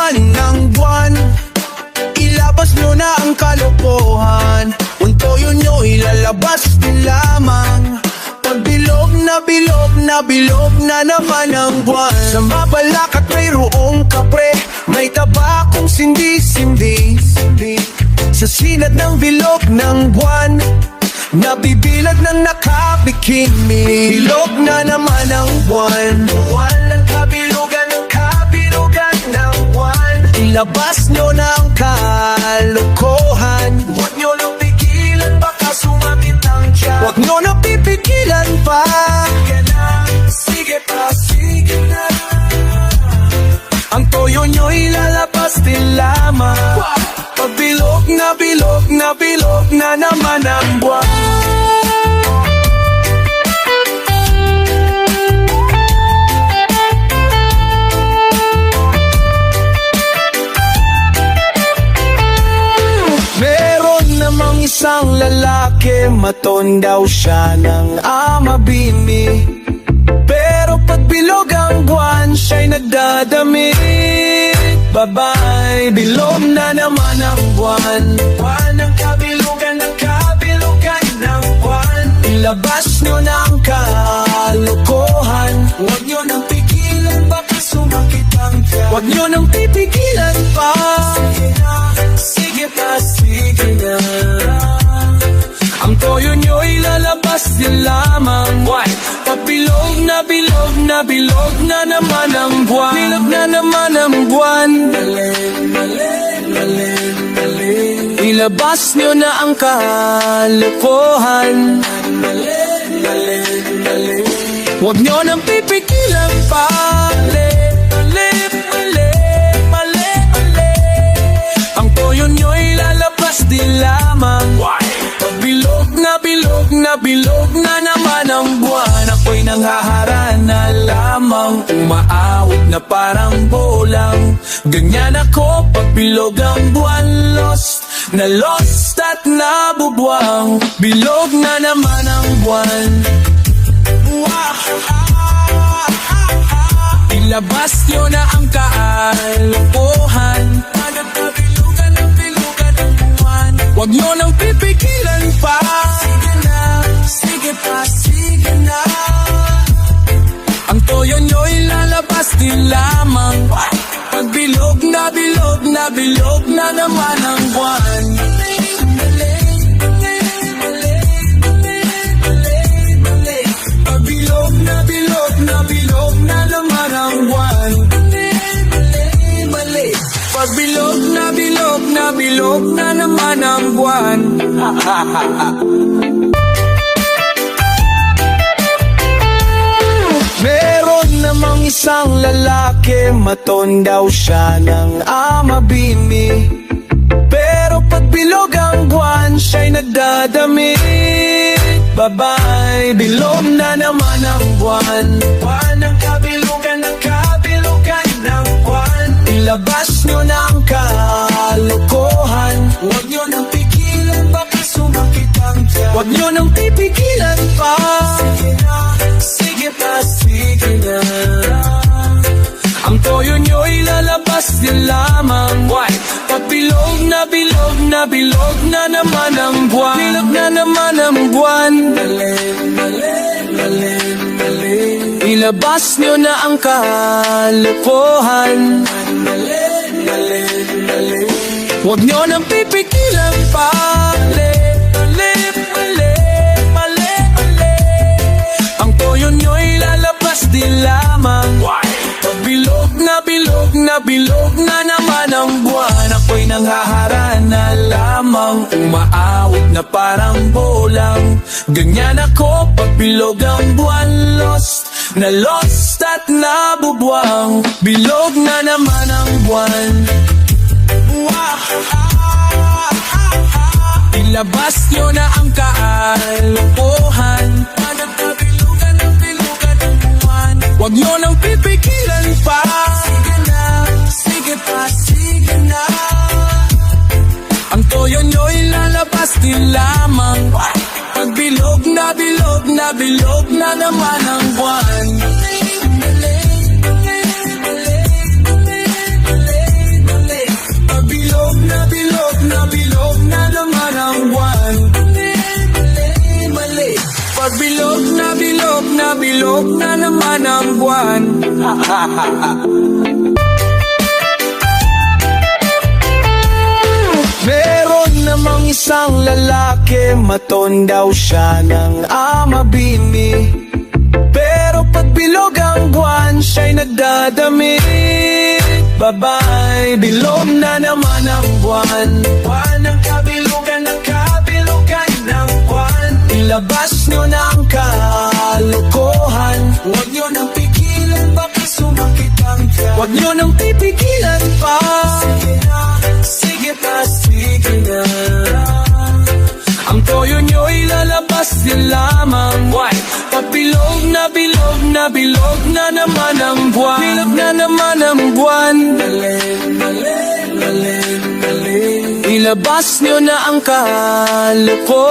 naman ng buwan. Ilabas nyo na ang kalokohan, untoyo nyo ilalabas din lamang. Pag bilog na bilog na bilog na naman ang buwan. Sa mabalak at mayroong kapre, may tabakong sindi-sindi. Sa sinat ng bilog ng buwan, nabibilad ng nakabikini. Bilog na naman ang buwan, buwan ng kabilugan ng kabilugan ng buwan. Ilabas nyo na ang kalokohan, huwag nyo nang pigilan, baka sumabit ang tiyan. Huwag nyo nang pipigilan pa. Sige na, sige pa, sige na. Ang toyo nyo ilalabas din lamang. Pag bilog na bilog na bilog na naman ang buwan. Meron namang isang lalaki, maton daw siya ng ama bini. Pero pag bilog ang buwan, siya'y nagdadamit. Babay, bilog na naman ang buwan. Buwan ng kabilugan ng kabilugan ng buwan. Ilabas nyo na ang kalokohan, huwag nyo nang pigilan, baka sumakit ang tiyan. Huwag nyo nang pipigilan pa. Sige na, sige pa, sige na. Ang toyo nyo ilalabas din lamang. Pag bilog na bilog na bilog na naman ang buwan. Bilog na naman ang buwan. Ilabas nyo na ang kalokohan, huwag nyo nang pipigilan pa. Ang toyo nyo ilalabas din lamang. Pag bilog na bilog na bilog na naman ang buwan, ako'y nanghaharana lamang, umaawit na parang bolang. Ganyan ako pag bilog ang buwan, lost na lost at nabubuwang. Bilog na naman ang buwan. Ilabas nyo na ang kalokohan, nagkabilugan ng bilugan ng buwan. Huwag nyo nang pipigilan pa. Sige na, sige pa, sige na. Ang toyo nyo ilalabas din lamang. Pag bilog na bilog na bilog na naman ang buwan. Pag bilog na bilog na bilog na naman ang buwan. Pag bilog na bilog na bilog na naman ang buwan. Meron namang isang lalaki, maton daw siya ng ama bini. Pero pag bilog ang buwan, siya'y nagdadamit. Babay, bilog na naman ang buwan. Buwan ng kabilugan ng kabilugan ng buwan. Ilabas nyo na ang kalokohan, huwag nyo nang pigilan, baka sumakit ang tiyan. Huwag nyo nang pipigilan pa. Sige na, sige pa, sige na. Ang toyo nyo ilalabas din lamang. Pag bilog na bilog na bilog na naman ang buwan. Bilog na naman ang buwan. Ilabas nyo na ang kalokohan, huwag nyo nang pipigilan pa. Ang toyo nyo ilalabas din lamang. Pag bilog na bilog na bilog na naman ang buwan, ako'y nanghaharana lamang, umaawit na parang bolang. Ganyan ako pag bilog ang buwan, lost na lost at nabubuwang. Bilog na naman ang buwan. Ilabas nyo na ang kalokohan, nagkabilugan ng bilugan ng buwan. Huwag nyo nang pipigilan pa. Sige na, sige pa, sige na. Ang toyo nyo ilalabas din lamang. Pag bilog na bilog na bilog na naman ang buwan. naman ang buwan. Meron namang isang lalaki, maton daw siya ng ama bini. Pero pag bilog ang buwan, siya'y nagdadamit. Bye-bye, bilog na naman ang buwan. Buwan ng kabilugan ng buwan. Ilabas nyo na ang kalokohan. Huwag nyo nang pigilan, baka sumakit ang tiyan. Huwag nyo nang pipigilan pa. Sige na, sige na. Ang toyo nyo'y lalabas din lamang. Why? Pabilog na bilog na bilog na naman ang buwan. Bilog na naman ang buwan. Galing, galing, galing, galing. Ilabas nyo na ang kalokohan.